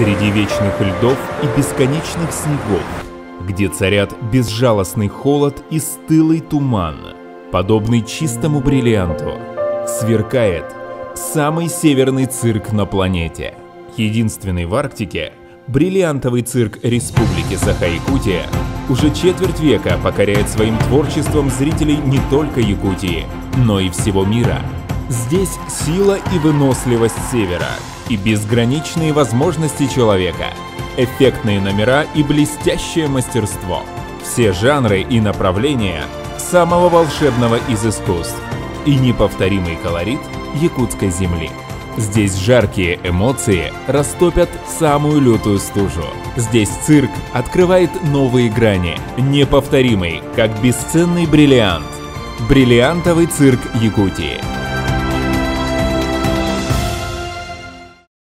Среди вечных льдов и бесконечных снегов, где царят безжалостный холод и стылый туман, подобный чистому бриллианту, сверкает самый северный цирк на планете. Единственный в Арктике, бриллиантовый цирк Республики Саха-Якутия уже четверть века покоряет своим творчеством зрителей не только Якутии, но и всего мира. Здесь сила и выносливость севера, и безграничные возможности человека, эффектные номера и блестящее мастерство. Все жанры и направления самого волшебного из искусств и неповторимый колорит якутской земли. Здесь жаркие эмоции растопят самую лютую стужу. Здесь цирк открывает новые грани, неповторимый, как бесценный бриллиант. Бриллиантовый цирк Якутии.